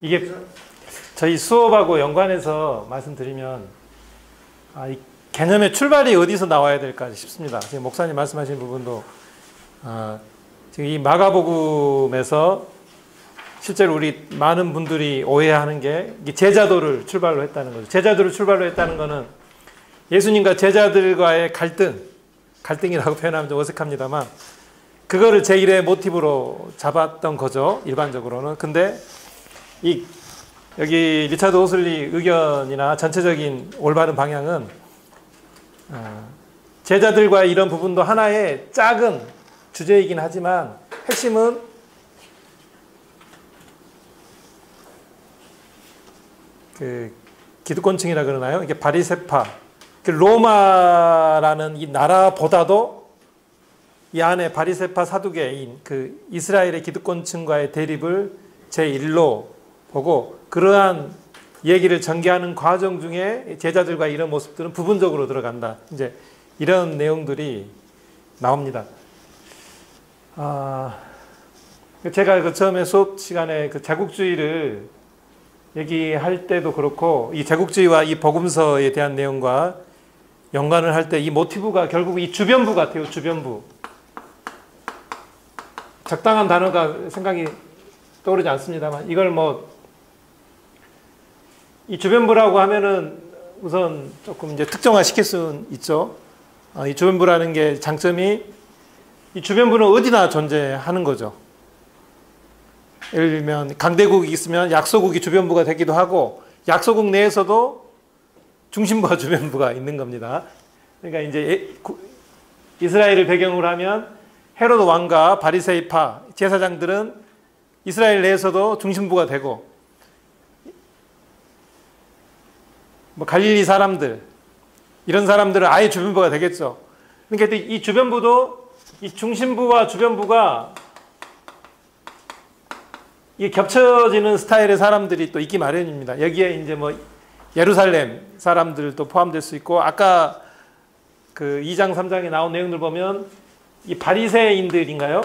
이게 저희 수업하고 연관해서 말씀드리면 이 개념의 출발이 어디서 나와야 될까 싶습니다. 지금 목사님 말씀하신 부분도 지금 이 마가복음에서 실제로 우리 많은 분들이 오해하는 게 제자도를 출발로 했다는 거죠. 제자도를 출발로 했다는 거는 예수님과 제자들과의 갈등이라고 표현하면 좀 어색합니다만 그거를 제1의 모티브로 잡았던 거죠. 일반적으로는. 근데 여기 리차드 오슬리 의견이나 전체적인 올바른 방향은 제자들과 이런 부분도 하나의 작은 주제이긴 하지만 핵심은 그 기득권층이라 그러나요? 이게 바리새파, 로마라는 이 나라보다도 이 안에 바리새파 사두개인 그 이스라엘의 기득권층과의 대립을 제1로 보고 그러한 얘기를 전개하는 과정 중에 제자들과 이런 모습들은 부분적으로 들어간다. 이제 이런 내용들이 나옵니다. 제가 그 처음에 수업 시간에 그 제국주의를 얘기할 때도 그렇고 이 제국주의와 이 복음서에 대한 내용과 연관을 할 때 이 모티브가 결국 이 주변부 같아요. 주변부. 적당한 단어가 생각이 떠오르지 않습니다만 이걸 이 주변부라고 하면은 우선 조금 이제 특정화 시킬 수는 있죠. 이 주변부라는 게 장점이 이 주변부는 어디나 존재하는 거죠. 예를 들면 강대국이 있으면 약소국이 주변부가 되기도 하고 약소국 내에서도 중심부와 주변부가 있는 겁니다. 그러니까 이제 이스라엘을 배경으로 하면 헤로드 왕과 바리새파 제사장들은 이스라엘 내에서도 중심부가 되고 갈릴리 사람들 이런 사람들은 아예 주변부가 되겠죠. 그러니까 이 주변부도 이 중심부와 주변부가 이게 겹쳐지는 스타일의 사람들이 또 있기 마련입니다. 여기에 이제 예루살렘 사람들도 포함될 수 있고 아까 그 2장 3장에 나온 내용들 보면 이 바리새인들인가요?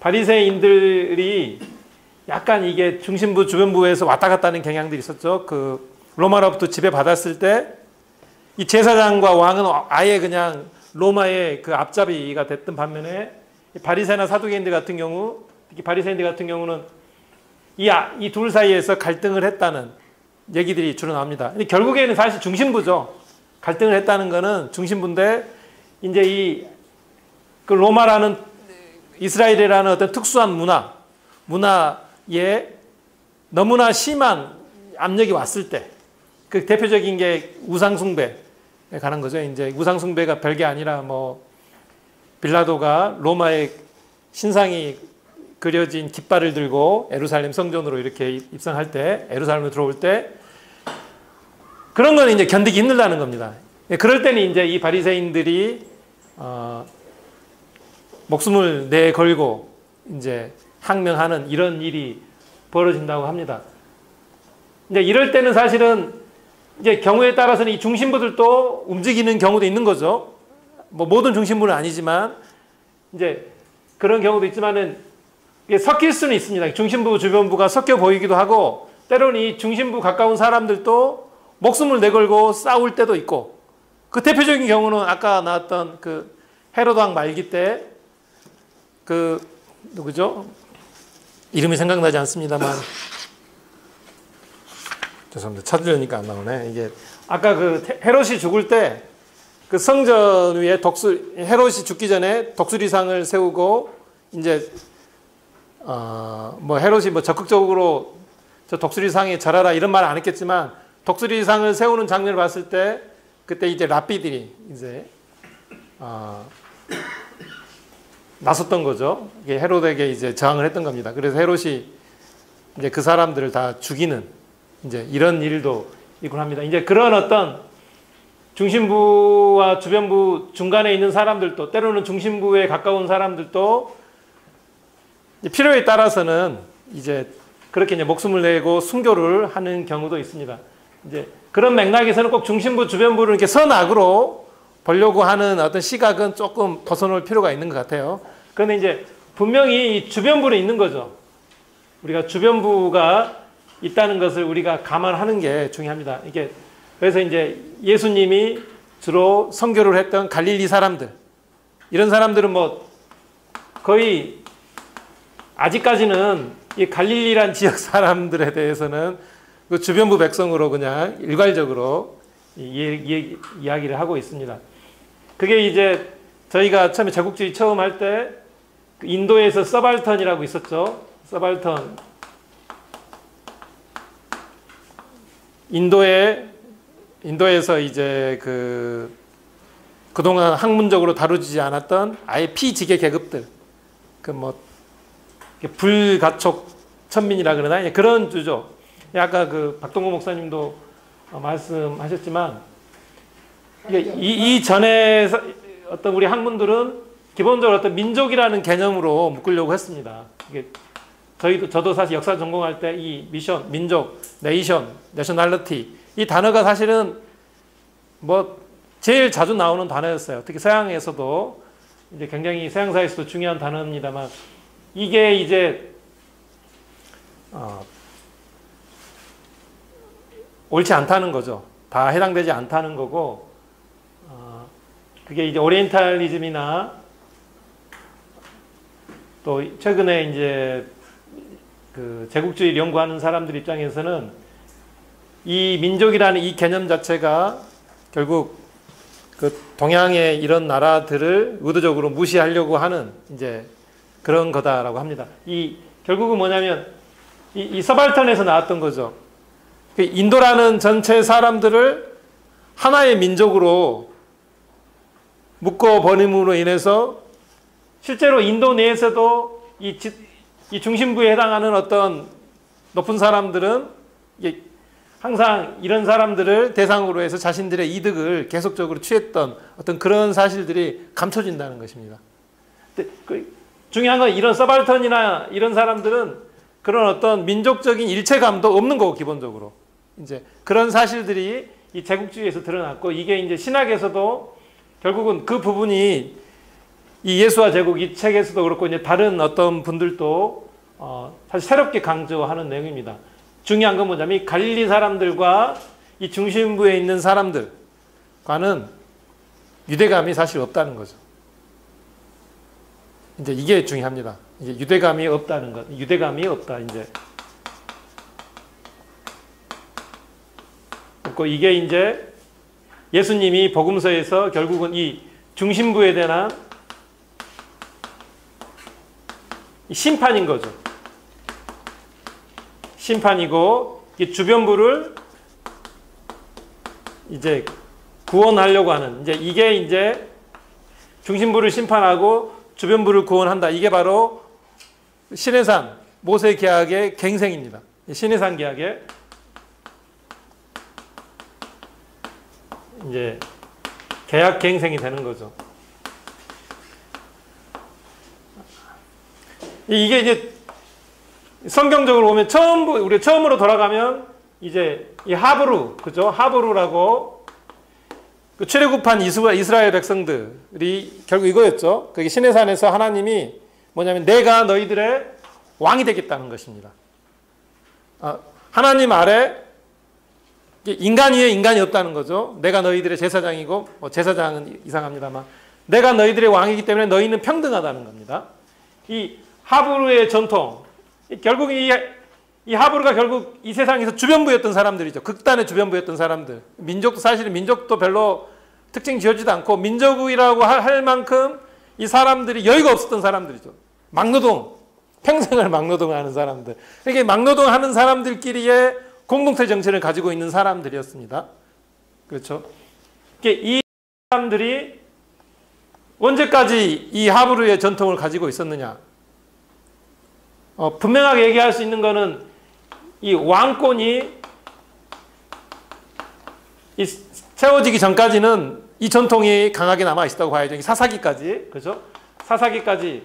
바리새인들이 약간 이게 중심부 주변부에서 왔다 갔다 하는 경향들이 있었죠. 그 로마로부터 지배받았을 때 이 제사장과 왕은 아예 그냥 로마의 그 앞잡이가 됐던 반면에 바리새나 사두개인들 같은 경우, 특히 바리새인들 같은 경우는 이 둘 사이에서 갈등을 했다는 얘기들이 주로 나옵니다. 근데 결국에는 사실 중심부죠. 갈등을 했다는 거는 중심부인데 이제 그 로마라는 이스라엘이라는 어떤 특수한 문화에 너무나 심한 압력이 왔을 때 그 대표적인 게 우상숭배에 가는 거죠. 이제 우상숭배가 별게 아니라 빌라도가 로마의 신상이 그려진 깃발을 들고 예루살렘 성전으로 이렇게 입성할 때, 예루살렘으로 들어올 때 그런 거는 이제 견디기 힘들다는 겁니다. 그럴 때는 이제 이 바리새인들이 목숨을 내걸고 이제 항명하는 이런 일이 벌어진다고 합니다. 이제 이럴 때는 사실은 이제 경우에 따라서는 이 중심부들도 움직이는 경우도 있는 거죠. 모든 중심부는 아니지만 이제 그런 경우도 있지만은 이게 섞일 수는 있습니다. 중심부, 주변부가 섞여 보이기도 하고 때로는 이 중심부 가까운 사람들도 목숨을 내걸고 싸울 때도 있고 그 대표적인 경우는 아까 나왔던 그 헤로드 왕 말기 때 그 누구죠? 이름이 생각나지 않습니다만 죄송합니다. 찾으려니까 안 나오네. 이게 아까 그 헤롯이 죽을 때 그 성전 위에 헤롯이 죽기 전에 독수리상을 세우고 이제 헤롯이 적극적으로 저 독수리상에 절하라 이런 말 안 했겠지만 독수리상을 세우는 장면을 봤을 때 그때 이제 랍비들이 이제 나섰던 거죠. 이게 헤롯에게 이제 저항을 했던 겁니다. 그래서 헤롯이 이제 그 사람들을 다 죽이는 이제 이런 일도 있곤 합니다. 이제 그런 어떤 중심부와 주변부 중간에 있는 사람들도 때로는 중심부에 가까운 사람들도 필요에 따라서는 이제 그렇게 이제 목숨을 내고 순교를 하는 경우도 있습니다. 이제 그런 맥락에서는 꼭 중심부 주변부를 이렇게 선악으로 보려고 하는 어떤 시각은 조금 벗어놓을 필요가 있는 것 같아요. 그런데 이제 분명히 이 주변부는 있는 거죠. 우리가 주변부가 있다는 것을 우리가 감안하는 게 중요합니다. 이게 그래서 이제 예수님이 주로 선교를 했던 갈릴리 사람들, 이런 사람들은 뭐 거의 아직까지는 이 갈릴리란 지역 사람들에 대해서는 그 주변부 백성으로 그냥 일괄적으로 이야기를 하고 있습니다. 그게 이제 저희가 처음에 제국주의 처음 할 때 인도에서 서발턴이라고 있었죠. 서발턴. 인도에서 이제 그동안 학문적으로 다루지 않았던 아예 피지계 계급들, 그 뭐 불가촉 천민이라 그러나 그런 주죠. 아까 그 박동구 목사님도 말씀하셨지만 이 전에 어떤 우리 학문들은 기본적으로 어떤 민족이라는 개념으로 묶으려고 했습니다. 이게 저도 사실 역사 전공할 때 이 미션, 민족, 네이션, 내셔널리티 이 단어가 사실은 뭐 제일 자주 나오는 단어였어요. 특히 서양에서도 이제 굉장히 서양사에서도 중요한 단어입니다만 이게 이제 옳지 않다는 거죠. 다 해당되지 않다는 거고 그게 이제 오리엔탈리즘이나 또 최근에 이제 그 제국주의를 연구하는 사람들 입장에서는 이 민족이라는 이 개념 자체가 결국 그 동양의 이런 나라들을 의도적으로 무시하려고 하는 이제 그런 거다라고 합니다. 결국은 뭐냐면 이 서발턴에서 나왔던 거죠. 인도라는 전체 사람들을 하나의 민족으로 묶어버림으로 인해서 실제로 인도 내에서도 이 중심부에 해당하는 어떤 높은 사람들은 항상 이런 사람들을 대상으로 해서 자신들의 이득을 계속적으로 취했던 어떤 그런 사실들이 감춰진다는 것입니다. 중요한 건 이런 서발턴이나 이런 사람들은 그런 어떤 민족적인 일체감도 없는 거고 기본적으로 이제 그런 사실들이 이 제국주의에서 드러났고 이게 이제 신학에서도 결국은 그 부분이 이 예수와 제국 이 책에서도 그렇고 이제 다른 어떤 분들도 사실 새롭게 강조하는 내용입니다. 중요한 건 뭐냐면 이 갈릴리 사람들과 이 중심부에 있는 사람들과는 유대감이 사실 없다는 거죠. 이제 이게 중요합니다. 이제 유대감이 없다는 것, 유대감이 없다 이제. 그리고 이게 이제 예수님이 복음서에서 결국은 이 중심부에 대한 심판인 거죠. 심판이고 이 주변부를 이제 구원하려고 하는 이게 이제 중심부를 심판하고 주변부를 구원한다. 이게 바로 시내산 모세 계약의 갱생입니다. 시내산 계약의 이제 계약 갱생이 되는 거죠. 이게 이제 성경적으로 보면 우리 처음으로 돌아가면 이제 이 하브루, 그죠? 하브루라고 그 출애굽한 이스라엘 백성들이 결국 이거였죠. 그게 시내산에서 하나님이 뭐냐면 내가 너희들의 왕이 되겠다는 것입니다. 하나님 아래 인간 위에 인간이 없다는 거죠. 내가 너희들의 제사장이고 제사장은 이상합니다만 내가 너희들의 왕이기 때문에 너희는 평등하다는 겁니다. 이 하브루의 전통 결국 이 하브루가 결국 이 세상에서 주변부였던 사람들이죠. 극단의 주변부였던 사람들. 민족도 사실은 민족도 별로 특징 지어지도 않고 민족이라고 할 만큼 이 사람들이 여유가 없었던 사람들이죠. 막노동, 평생을 막노동하는 사람들. 이렇게 막노동하는 사람들끼리의 공동체 정체를 가지고 있는 사람들이었습니다. 그렇죠? 이 사람들이 언제까지 이 하브루의 전통을 가지고 있었느냐? 분명하게 얘기할 수 있는 거는 이 왕권이 세워지기 전까지는 이 전통이 강하게 남아 있었다고 봐야죠. 사사기까지, 그죠? 사사기까지는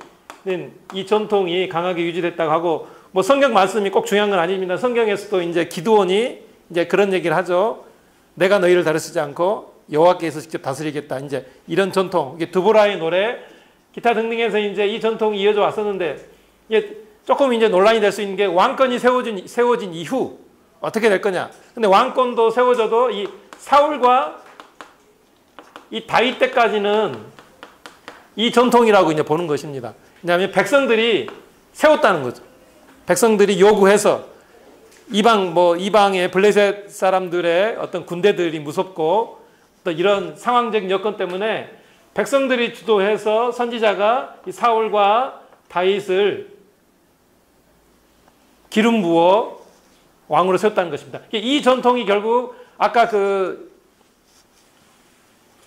이 전통이 강하게 유지됐다고 하고, 뭐 성경 말씀이 꼭 중요한 건 아닙니다. 성경에서도 이제 기드온이 이제 그런 얘기를 하죠. 내가 너희를 다스리지 않고 여호와께서 직접 다스리겠다. 이제 이런 전통, 이게 드보라의 노래, 기타 등등에서 이제 이 전통이 이어져 왔었는데, 조금 이제 논란이 될 수 있는 게 왕권이 세워진 이후 어떻게 될 거냐. 근데 왕권도 세워져도 이 사울과 이 다윗 때까지는 이 전통이라고 이제 보는 것입니다. 왜냐하면 백성들이 세웠다는 거죠. 백성들이 요구해서 이방의 블레셋 사람들의 어떤 군대들이 무섭고 또 이런 상황적 여건 때문에 백성들이 주도해서 선지자가 이 사울과 다윗을 기름 부어 왕으로 세웠다는 것입니다. 이 전통이 결국 아까 그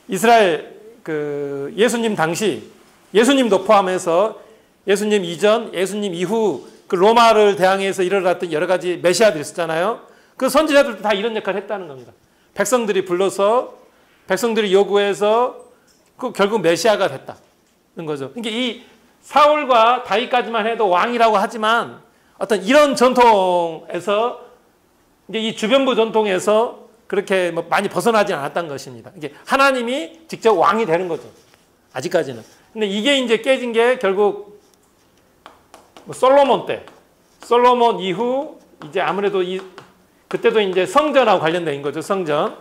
이스라엘 그 예수님 당시 예수님도 포함해서 예수님 이전, 예수님 이후 그 로마를 대항해서 일어났던 여러 가지 메시아들이 있었잖아요. 그 선지자들도 다 이런 역할을 했다는 겁니다. 백성들이 불러서 백성들이 요구해서 그 결국 메시아가 됐다는 거죠. 그러니까 이 사울과 다윗까지만 해도 왕이라고 하지만 어떤 이런 전통에서 이제 이 주변부 전통에서 그렇게 뭐 많이 벗어나지 않았다는 것입니다. 이게 하나님이 직접 왕이 되는 거죠. 아직까지는. 근데 이게 이제 깨진 게 결국 솔로몬 때, 솔로몬 이후 이제 아무래도 그때도 이제 성전하고 관련된 거죠. 성전.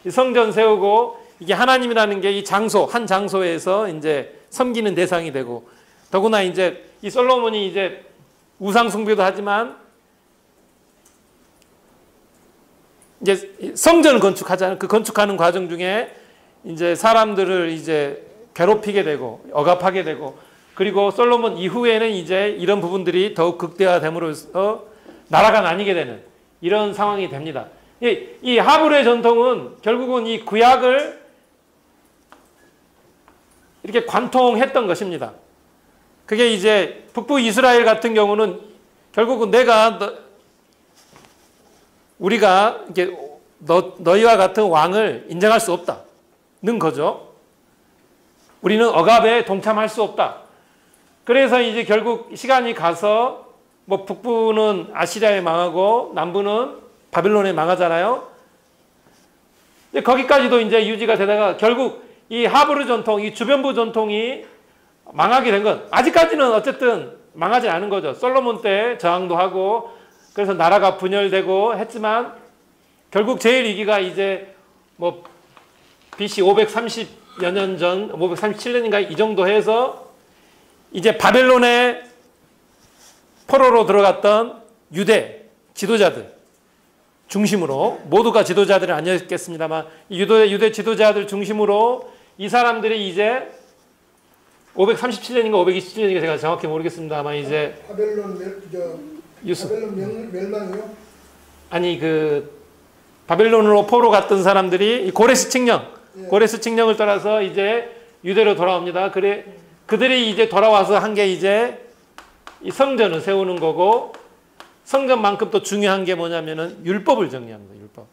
이 성전 세우고 이게 하나님이라는 게 이 장소, 한 장소에서 이제 섬기는 대상이 되고 더구나 이제 이 솔로몬이 이제 우상 숭배도 하지만 이제 성전을 건축하잖아요. 그 건축하는 과정 중에 이제 사람들을 이제 괴롭히게 되고 억압하게 되고 그리고 솔로몬 이후에는 이제 이런 부분들이 더욱 극대화됨으로써 나라가 나뉘게 되는 이런 상황이 됩니다. 이 하브르의 전통은 결국은 이 구약을 이렇게 관통했던 것입니다. 그게 이제 북부 이스라엘 같은 경우는 결국은 우리가 이렇게 너희와 같은 왕을 인정할 수 없다는 거죠. 우리는 억압에 동참할 수 없다. 그래서 이제 결국 시간이 가서 뭐 북부는 아시리아에 망하고 남부는 바벨론에 망하잖아요. 근데 거기까지도 이제 유지가 되다가 결국 이 하브르 전통, 이 주변부 전통이 망하게 된 건 아직까지는 어쨌든 망하지 않은 거죠. 솔로몬 때 저항도 하고 그래서 나라가 분열되고 했지만 결국 제일 위기가 이제 뭐 BC 530여 년 전, 537년인가 이 정도 해서 이제 바벨론의 포로로 들어갔던 유대 지도자들 중심으로 모두가 지도자들은 아니었겠습니다만 유대 지도자들 중심으로 이 사람들이 이제 537년인가 527년인가 제가 정확히 모르겠습니다만 이제 바벨론 멸망이요? 아니 그 바벨론으로 포로 갔던 사람들이 고레스 칙령, 고레스 칙령을 따라서 이제 유대로 돌아옵니다. 그래 그들이 이제 돌아와서 한 게 이제 이 성전을 세우는 거고 성전만큼 또 중요한 게 뭐냐면은 율법을 정리합니다. 율법.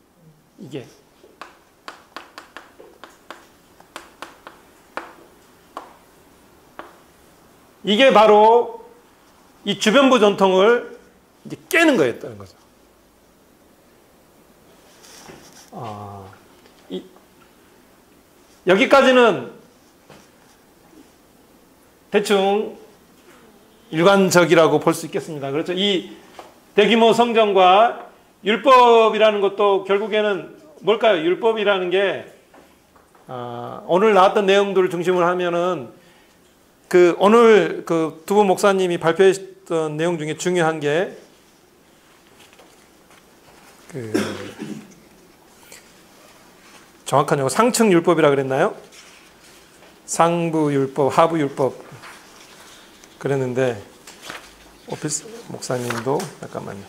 이게 바로 이 주변부 전통을 이제 깨는 거였다는 거죠. 여기까지는 대충 일관적이라고 볼 수 있겠습니다. 그렇죠. 이 대규모 성전과 율법이라는 것도 결국에는 뭘까요? 율법이라는 게 오늘 나왔던 내용들을 중심으로 하면은 그 오늘 그 두 분 목사님이 발표했던 내용 중에 중요한 게 그 정확한 용어 상층 율법이라 그랬나요? 상부 율법, 하부 율법 그랬는데 오피스 목사님도 잠깐만요.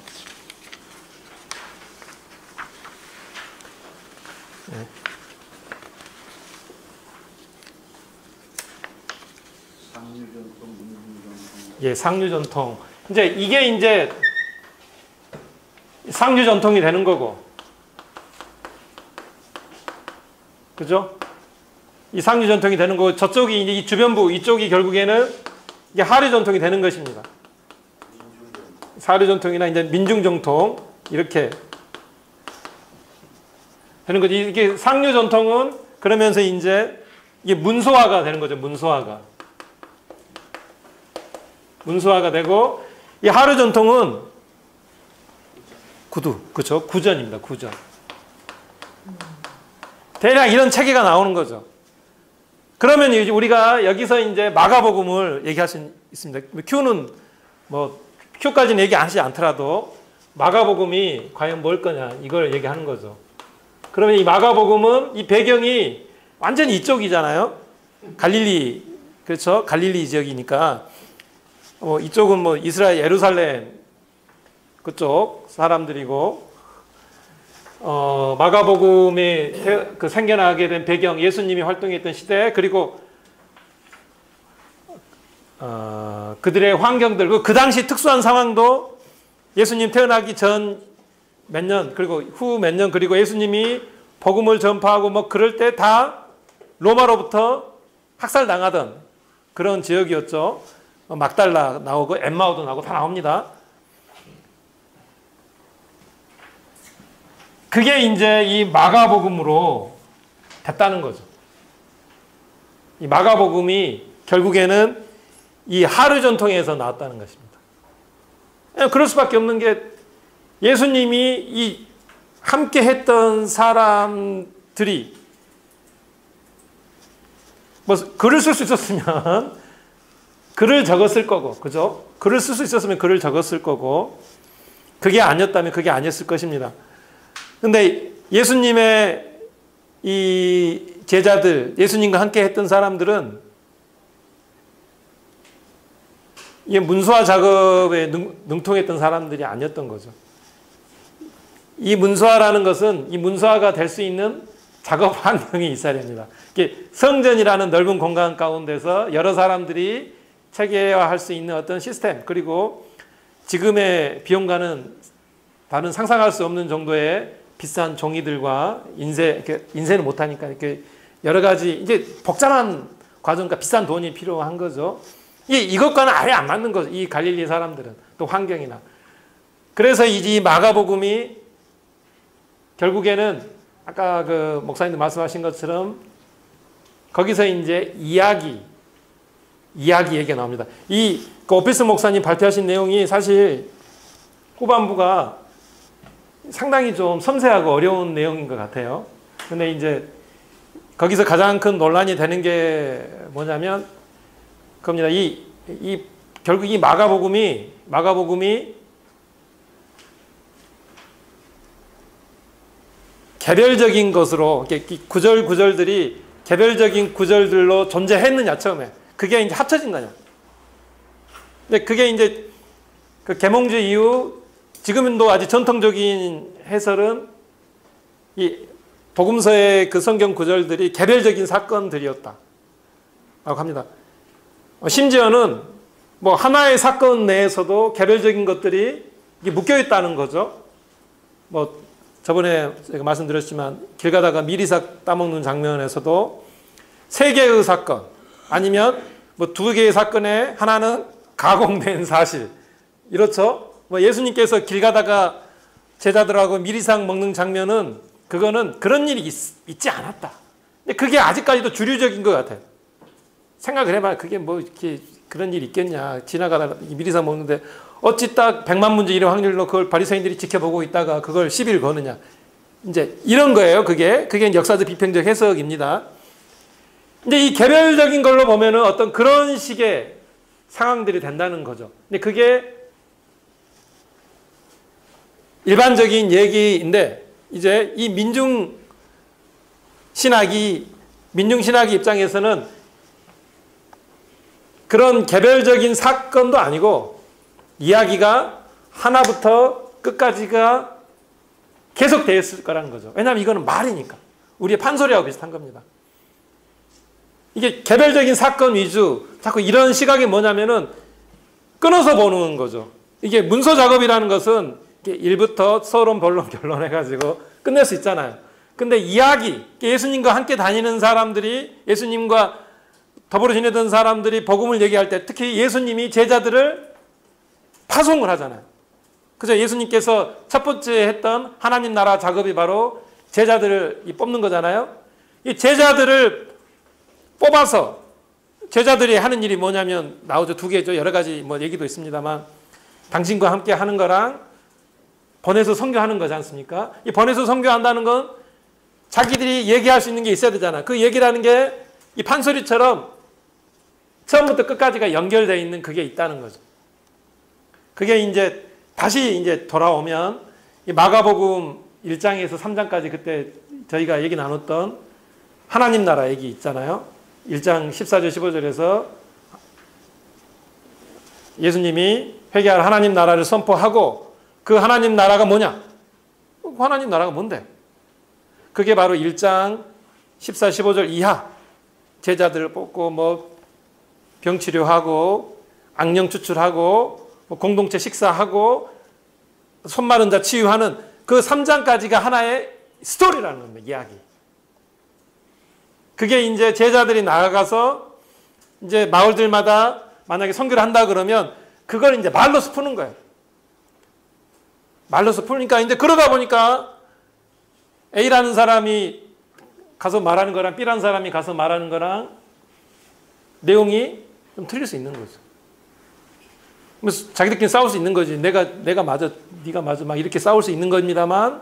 네. 예, 상류 전통. 이게 이제 상류 전통이 되는 거고, 그죠? 이 상류 전통이 되는 거고, 저쪽이 이제 이 주변부 이쪽이 결국에는 이게 하류 전통이 되는 것입니다. 사류 전통이나 이제 민중 전통 이렇게 되는 거지. 이게 상류 전통은 그러면서 이제 이게 문서화가 되는 거죠. 문서화가 되고 이 하루 전통은 구두, 그렇죠? 구전입니다. 구전. 대략 이런 체계가 나오는 거죠. 그러면 이제 우리가 여기서 이제 마가복음을 얘기할 수 있습니다. Q는 뭐 Q까지는 얘기하지 않더라도 마가복음이 과연 뭘 거냐 이걸 얘기하는 거죠. 그러면 이 마가복음은 이 배경이 완전히 이쪽이잖아요. 갈릴리, 그렇죠? 갈릴리 지역이니까 이쪽은 뭐 이스라엘 예루살렘 그쪽 사람들이고 마가복음에 그 생겨나게 된 배경, 예수님이 활동했던 시대, 그리고 그들의 환경들, 그 당시 특수한 상황도 예수님 태어나기 전 몇 년, 그리고 후 몇 년, 그리고 예수님이 복음을 전파하고 뭐 그럴 때 다 로마로부터 학살당하던 그런 지역이었죠. 막달라 나오고 엠마오도 나오고 다 나옵니다. 그게 이제 이 마가복음으로 됐다는 거죠. 이 마가복음이 결국에는 이 하루 전통에서 나왔다는 것입니다. 그럴 수밖에 없는 게 예수님이 이 함께 했던 사람들이 뭐 글을 쓸 수 있었으면 글을 적었을 거고, 그죠? 글을 쓸 수 있었으면 글을 적었을 거고, 그게 아니었다면 그게 아니었을 것입니다. 근데 예수님의 이 제자들, 예수님과 함께 했던 사람들은 이게 문서화 작업에 능통했던 사람들이 아니었던 거죠. 이 문서화라는 것은 이 문서화가 될 수 있는 작업 환경이 있어야 됩니다. 이게 성전이라는 넓은 공간 가운데서 여러 사람들이 체계화할 수 있는 어떤 시스템, 그리고 지금의 비용과는 다른 상상할 수 없는 정도의 비싼 종이들과 인쇄는 못하니까 이렇게 여러 가지 이제 복잡한 과정과 비싼 돈이 필요한 거죠. 이것과는 아예 안 맞는 거죠. 이 갈릴리 사람들은 또 환경이나. 그래서 이 마가복음이 결국에는 아까 그 목사님도 말씀하신 것처럼 거기서 이제 이야기 얘기가 나옵니다. 그 오피스 목사님 발표하신 내용이 사실 후반부가 상당히 좀 섬세하고 어려운 내용인 것 같아요. 근데 이제 거기서 가장 큰 논란이 되는 게 뭐냐면 겁니다. 결국 이 마가복음이 개별적인 것으로, 구절들이 개별적인 구절들로 존재했느냐, 처음에. 그게 이제 합쳐진 거냐. 근데 그게 이제 그 계몽주 이후 지금도 아주 전통적인 해설은 이 복음서의 그 성경 구절들이 개별적인 사건들이었다 라고 합니다. 심지어는 뭐 하나의 사건 내에서도 개별적인 것들이 묶여 있다는 거죠. 뭐 저번에 제가 말씀드렸지만 길 가다가 미리삭 따먹는 장면에서도 세 개의 사건, 아니면 뭐 두 개의 사건에 하나는 가공된 사실, 이렇죠. 뭐 예수님께서 길 가다가 제자들하고 미리삭 먹는 장면은 그거는 그런 일이 있지 않았다. 근데 그게 아직까지도 주류적인 것 같아요. 생각을 해봐요. 그게 뭐 이렇게 그런 일이 있겠냐. 지나가다가 미리삭 먹는데 어찌 딱 100만 문제 이런 확률로 그걸 바리새인들이 지켜보고 있다가 그걸 시비를 거느냐. 이제 이런 거예요. 그게 역사적 비평적 해석입니다. 근데 이 개별적인 걸로 보면은 어떤 그런 식의 상황들이 된다는 거죠. 근데 그게 일반적인 얘기인데 이제 이 민중신학이 입장에서는 그런 개별적인 사건도 아니고 이야기가 하나부터 끝까지가 계속 되어 있을 거라는 거죠. 왜냐하면 이거는 말이니까. 우리의 판소리하고 비슷한 겁니다. 이게 개별적인 사건 위주, 자꾸 이런 시각이 뭐냐면은 끊어서 보는 거죠. 이게 문서 작업이라는 것은 1부터 서론, 본론, 결론 해가지고 끝낼 수 있잖아요. 근데 이야기, 예수님과 함께 다니는 사람들이, 예수님과 더불어 지내던 사람들이 복음을 얘기할 때 특히 예수님이 제자들을 파송을 하잖아요. 그죠? 예수님께서 첫 번째 했던 하나님 나라 작업이 바로 제자들을 뽑는 거잖아요. 이 제자들을 뽑아서 제자들이 하는 일이 뭐냐면 나오죠. 두 개죠. 여러 가지 뭐 얘기도 있습니다만 당신과 함께 하는 거랑 번에서 선교하는 거지 않습니까? 이 번에서 선교한다는 건 자기들이 얘기할 수 있는 게 있어야 되잖아. 그 얘기라는 게 이 판소리처럼 처음부터 끝까지가 연결되어 있는 그게 있다는 거죠. 그게 이제 다시 이제 돌아오면 이 마가복음 1장에서 3장까지 그때 저희가 얘기 나눴던 하나님 나라 얘기 있잖아요. 1장 14절 15절에서 예수님이 회개할 하나님 나라를 선포하고 그 하나님 나라가 뭐냐? 그 하나님 나라가 뭔데? 그게 바로 1장 14, 15절 이하 제자들을 뽑고 뭐 병치료하고 악령 추출하고 뭐 공동체 식사하고 손 마른 자 치유하는 그 3장까지가 하나의 스토리라는 겁니다. 이야기. 그게 이제 제자들이 나아가서 이제 마을들마다 만약에 선교를 한다 그러면 그걸 이제 말로서 푸는 거예요. 말로서 풀니까 이제 그러다 보니까 A라는 사람이 가서 말하는 거랑 B라는 사람이 가서 말하는 거랑 내용이 좀 틀릴 수 있는 거죠. 그래서 자기들끼리 싸울 수 있는 거지. 내가 맞아, 네가 맞아, 막 이렇게 싸울 수 있는 겁니다만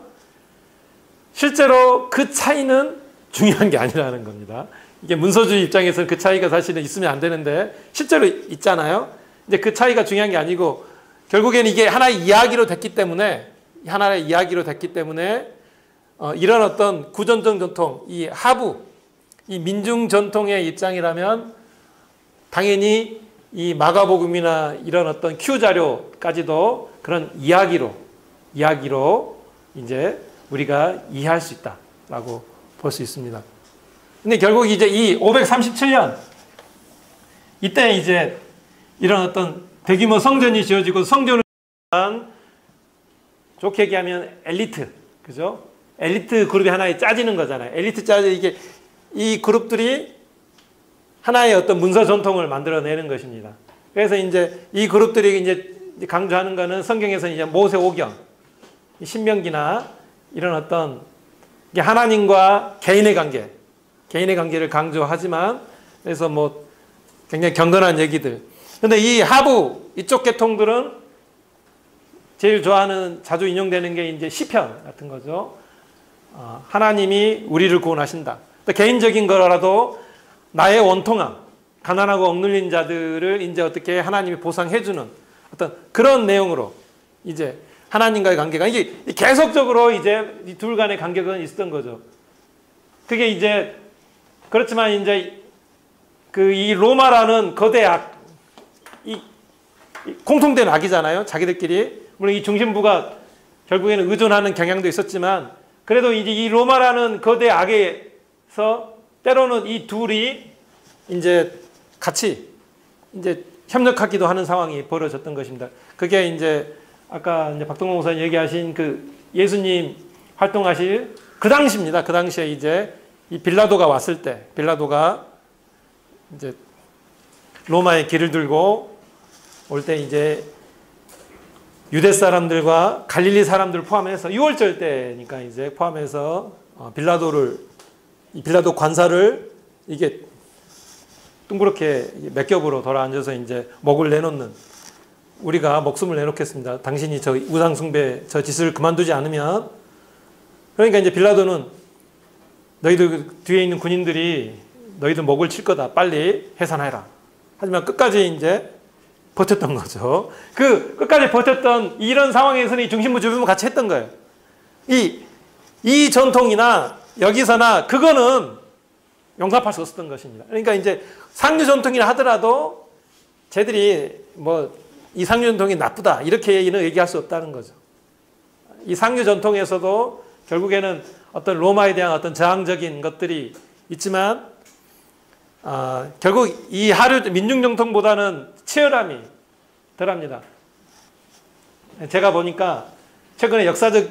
실제로 그 차이는 중요한 게 아니라는 겁니다. 이게 문서주의 입장에서는 그 차이가 사실은 있으면 안 되는데 실제로 있잖아요. 이제 그 차이가 중요한 게 아니고 결국에는 이게 하나의 이야기로 됐기 때문에 이런 어떤 구전적 전통, 이 하부, 이 민중 전통의 입장이라면 당연히 이 마가복음이나 이런 어떤 큐 자료까지도 그런 이야기로 이제 우리가 이해할 수 있다라고 볼 수 있습니다. 근데 결국 이제 이 537년 이때 이제 이런 어떤 대규모 성전이 지어지고 성전을 좋게 얘기하면 엘리트, 그죠? 엘리트 그룹이 하나에 짜지는 거잖아요. 엘리트 이게 이 그룹들이 하나의 어떤 문서 전통을 만들어내는 것입니다. 그래서 이제 이 그룹들이 이제 강조하는 거는 성경에서 이제 모세오경, 신명기나 이런 어떤 하나님과 개인의 관계를 강조하지만 그래서 뭐 굉장히 경건한 얘기들. 근데 이 하부 이쪽 계통들은 제일 좋아하는 자주 인용되는 게 이제 시편 같은 거죠. 하나님이 우리를 구원하신다. 또 개인적인 거라도 나의 원통함, 가난하고 억눌린 자들을 이제 어떻게 하나님이 보상해주는 어떤 그런 내용으로 이제 하나님과의 관계가 이게 계속적으로 이제 이 둘 간의 관계가 있었던 거죠. 그게 이제 그렇지만 이제 그 이 로마라는 거대 악, 이 공통된 악이잖아요. 자기들끼리 물론 이 중심부가 결국에는 의존하는 경향도 있었지만 그래도 이제 이 로마라는 거대 악에서 때로는 이 둘이 이제 같이 이제 협력하기도 하는 상황이 벌어졌던 것입니다. 그게 이제 아까 이제 박동원 목사님 얘기하신 그 예수님 활동하실 그 당시입니다. 그 당시에 이제 이 빌라도가 왔을 때, 빌라도가 이제 로마의 길을 들고 올 때 이제 유대 사람들과 갈릴리 사람들 포함해서 6월절 때니까 이제 포함해서 빌라도 관사를 이게 둥그렇게 몇 겹으로 돌아앉아서 이제 목을 내놓는 우리가 목숨을 내놓겠습니다. 당신이 저 우상 숭배 저 짓을 그만두지 않으면 그러니까 이제 빌라도는 너희들 뒤에 있는 군인들이 너희들 목을 칠 거다. 빨리 해산해라. 하지만 끝까지 이제 버텼던 거죠. 그 끝까지 버텼던 이런 상황에서는 이 중심부 주변부 같이 했던 거예요. 이 전통이나 여기서나 그거는 용납할 수 없었던 것입니다. 그러니까 이제 상류 전통이라 하더라도 쟤들이 뭐 이 상류 전통이 나쁘다 이렇게는 얘기할 수 없다는 거죠. 이 상류 전통에서도 결국에는 어떤 로마에 대한 어떤 저항적인 것들이 있지만 결국 이 하류 민중 정통보다는 치열함이 덜합니다. 제가 보니까 최근에 역사적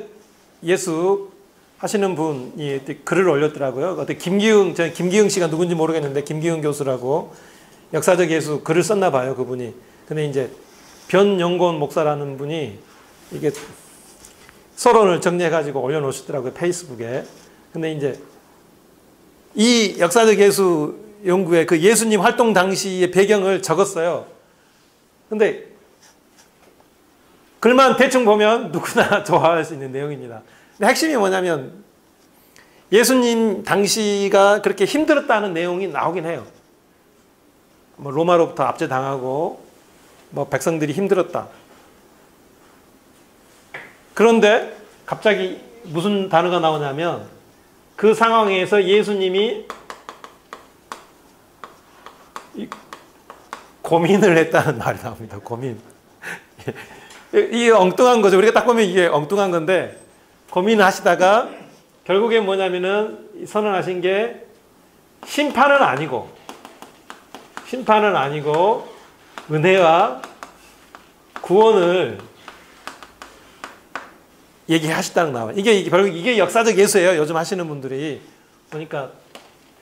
예수 하시는 분이 글을 올렸더라고요. 어떤 저는 김기흥 씨가 누군지 모르겠는데 김기흥 교수라고 역사적 예수 글을 썼나 봐요, 그분이. 근데 이제 변영곤 목사라는 분이 이게 서론을 정리해가지고 올려놓으시더라고요, 페이스북에. 근데 이제 이 역사적 예수 연구에 그 예수님 활동 당시의 배경을 적었어요. 근데 글만 대충 보면 누구나 좋아할 수 있는 내용입니다. 근데 핵심이 뭐냐면 예수님 당시가 그렇게 힘들었다는 내용이 나오긴 해요. 뭐 로마로부터 압제당하고 뭐 백성들이 힘들었다. 그런데 갑자기 무슨 단어가 나오냐면 그 상황에서 예수님이 고민을 했다는 말이 나옵니다. 고민. 이게 엉뚱한 거죠. 우리가 딱 보면 이게 엉뚱한 건데 고민을 하시다가 결국엔 뭐냐면은 선언하신 게 심판은 아니고 은혜와 구원을 얘기하셨다는 나와요. 이게 결국 이게 역사적 예수예요. 요즘 하시는 분들이 보니까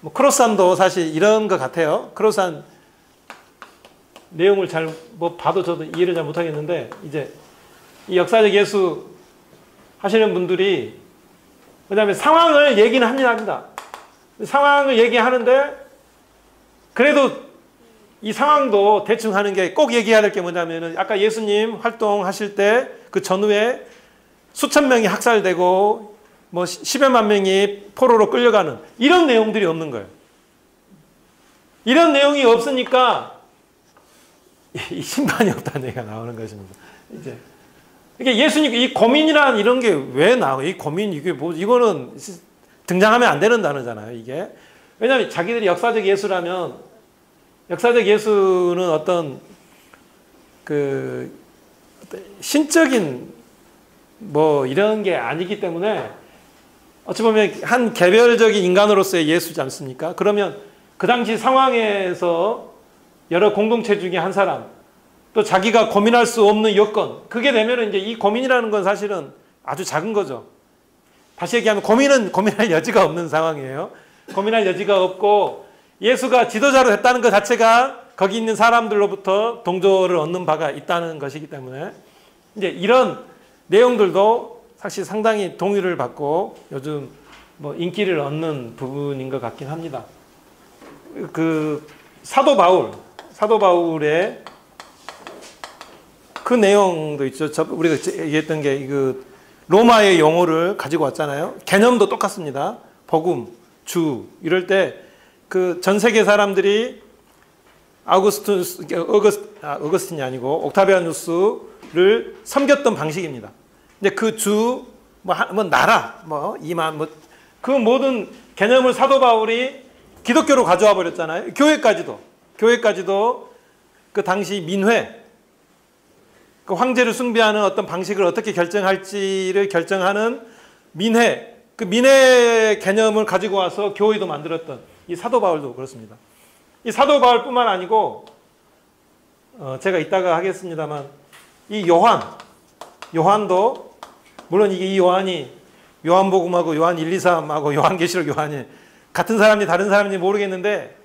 뭐 크로스안도 사실 이런 것 같아요. 크로스안 내용을 잘 뭐 봐도 저도 이해를 잘 못하겠는데 이제 이 역사적 예수 하시는 분들이 왜냐하면 상황을 얘기는 합니다. 상황을 얘기하는데 그래도 이 상황도 대충 하는 게 꼭 얘기해야 될 게 뭐냐면은 아까 예수님 활동하실 때 그 전후에 수천 명이 학살되고 뭐 10여만 명이 포로로 끌려가는 이런 내용들이 없는 거예요. 이런 내용이 없으니까 이 심판이 없다는 얘기가 나오는 것입니다. 이제 이게 예수님 이 고민이란 이런 게 왜 나와요? 이 고민 이게 뭐 이거는 등장하면 안 되는 단어잖아요. 이게 왜냐하면 자기들이 역사적 예수라면 역사적 예수는 어떤 그 신적인 뭐 이런 게 아니기 때문에 어찌 보면 한 개별적인 인간으로서의 예수지 않습니까? 그러면 그 당시 상황에서 여러 공동체 중에 한 사람 또 자기가 고민할 수 없는 여건 그게 되면 이제 이 고민이라는 건 사실은 아주 작은 거죠. 다시 얘기하면 고민할 여지가 없는 상황이에요. 고민할 여지가 없고 예수가 지도자로 됐다는 것 자체가 거기 있는 사람들로부터 동조를 얻는 바가 있다는 것이기 때문에 이제 이런 내용들도 사실 상당히 동의를 받고 요즘 뭐 인기를 얻는 부분인 것 같긴 합니다. 그 사도 바울의 그 내용도 있죠. 우리가 얘기했던 게 그 로마의 용어를 가지고 왔잖아요. 개념도 똑같습니다. 복음, 주 이럴 때 그 전 세계 사람들이 어거스틴이 아니고 옥타비아누스를 섬겼던 방식입니다. 근데 그 주, 뭐 나라, 뭐 이만, 뭐 그 모든 개념을 사도 바울이 기독교로 가져와 버렸잖아요. 교회까지도 그 당시 민회, 그 황제를 숭배하는 어떤 방식을 어떻게 결정할지를 결정하는 민회, 그 민회 개념을 가지고 와서 교회도 만들었던 이 사도 바울도 그렇습니다. 이 사도 바울뿐만 아니고 제가 이따가 하겠습니다만 이 요한도 물론 이게 이 요한이 요한복음하고 요한 1, 2, 3하고 요한계시록 요한이 같은 사람인지 다른 사람인지 모르겠는데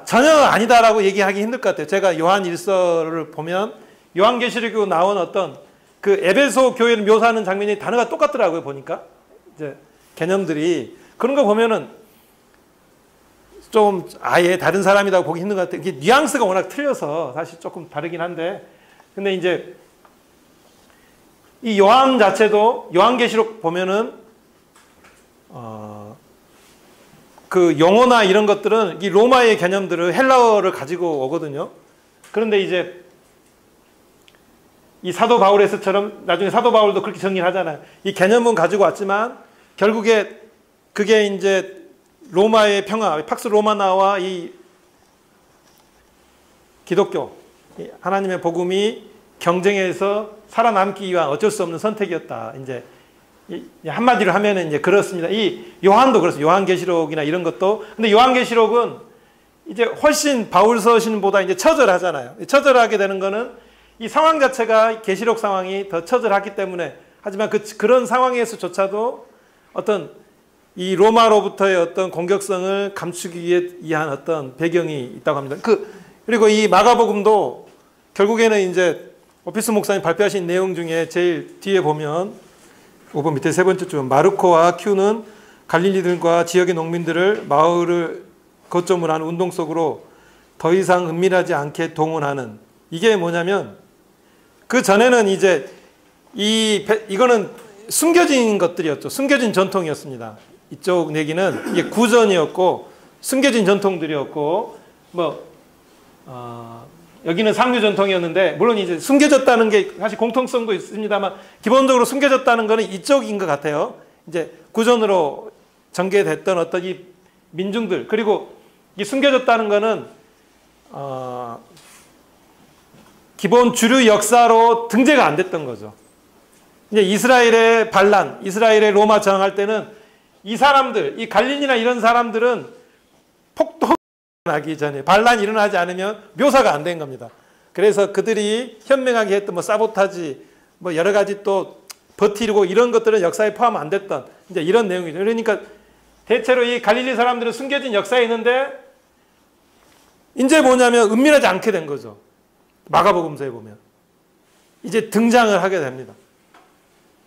전혀 아니다라고 얘기하기 힘들 것 같아요. 제가 요한 1서를 보면 요한계시록에 나온 어떤 그 에베소 교회를 묘사하는 장면이 단어가 똑같더라고요. 보니까 이제 개념들이 그런 거 보면은 좀 아예 다른 사람이라고 보기 힘든 것 같아요. 이게 뉘앙스가 워낙 틀려서 사실 조금 다르긴 한데 근데 이제 이 요한 자체도 요한계시록 보면은 그 용어나 이런 것들은 이 로마의 개념들을 헬라어를 가지고 오거든요. 그런데 이제 이 사도 바울에서처럼 나중에 사도 바울도 그렇게 정리를 하잖아요. 이 개념은 가지고 왔지만 결국에 그게 이제 로마의 평화, 팍스 로마나와 이 기독교, 하나님의 복음이 경쟁에서 살아남기 위한 어쩔 수 없는 선택이었다. 이제 한마디로 하면은 이제 그렇습니다. 이 요한도 그렇습니다. 요한계시록이나 이런 것도. 근데 요한계시록은 이제 훨씬 바울서 신보다 이제 처절하잖아요. 처절하게 되는 거는 이 상황 자체가 계시록 상황이 더 처절하기 때문에 하지만 그런 상황에서조차도 어떤 이 로마로부터의 어떤 공격성을 감추기 위한 어떤 배경이 있다고 합니다. 그리고 이 마가복음도 결국에는 이제 오피스 목사님 발표하신 내용 중에 제일 뒤에 보면 5번 밑에 세 번째 줄 마르코와 큐는 갈릴리들과 지역의 농민들을 마을을 거점으로 하는 운동 속으로 더 이상 은밀하지 않게 동원하는 이게 뭐냐면 그 전에는 이제 이거는 숨겨진 것들이었죠. 숨겨진 전통이었습니다. 이쪽 내기는 이게 구전이었고 숨겨진 전통들이었고 여기는 상류 전통이었는데 물론 이제 숨겨졌다는 게 사실 공통성도 있습니다만 기본적으로 숨겨졌다는 거는 이쪽인 것 같아요. 이제 구전으로 전개됐던 어떤 이 민중들 그리고 이 숨겨졌다는 거는 기본 주류 역사로 등재가 안 됐던 거죠. 이제 이스라엘의 반란, 이스라엘의 로마 저항할 때는 이 사람들, 이 갈릴리나 이런 사람들은 폭동이 일어나기 전에 반란이 일어나지 않으면 묘사가 안 된 겁니다. 그래서 그들이 현명하게 했던 사보타지, 여러 가지 또 버티고 이런 것들은 역사에 포함 안 됐던 이제 이런 내용이죠. 그러니까 대체로 이 갈릴리 사람들은 숨겨진 역사에 있는데 이제 뭐냐면 은밀하지 않게 된 거죠. 마가복음서에 보면 이제 등장을 하게 됩니다.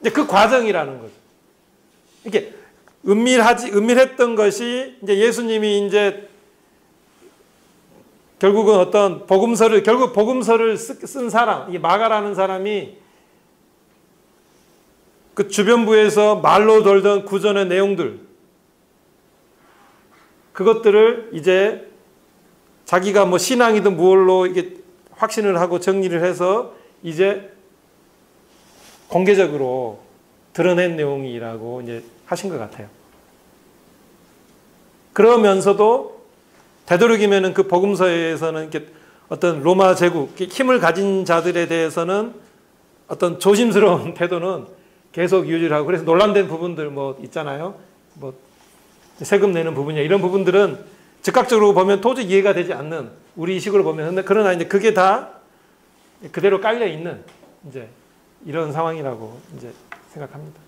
이제 그 과정이라는 거죠. 이렇게 은밀했던 것이 이제 예수님이 이제 결국은 어떤 결국 복음서를 쓴 사람, 이 마가라는 사람이 그 주변부에서 말로 돌던 구전의 내용들, 그것들을 이제 자기가 신앙이든 무엇로 이게 확신을 하고 정리를 해서 이제 공개적으로 드러낸 내용이라고 이제 하신 것 같아요. 그러면서도 되도록이면은 그 복음서에서는 이렇게 어떤 로마 제국, 힘을 가진 자들에 대해서는 어떤 조심스러운 태도는 계속 유지를 하고 그래서 논란된 부분들 있잖아요. 세금 내는 부분이야. 이런 부분들은 즉각적으로 보면 도저히 이해가 되지 않는 우리 식으로 보면 그러나 이제 그게 다 그대로 깔려 있는 이제 이런 상황이라고 이제 생각합니다.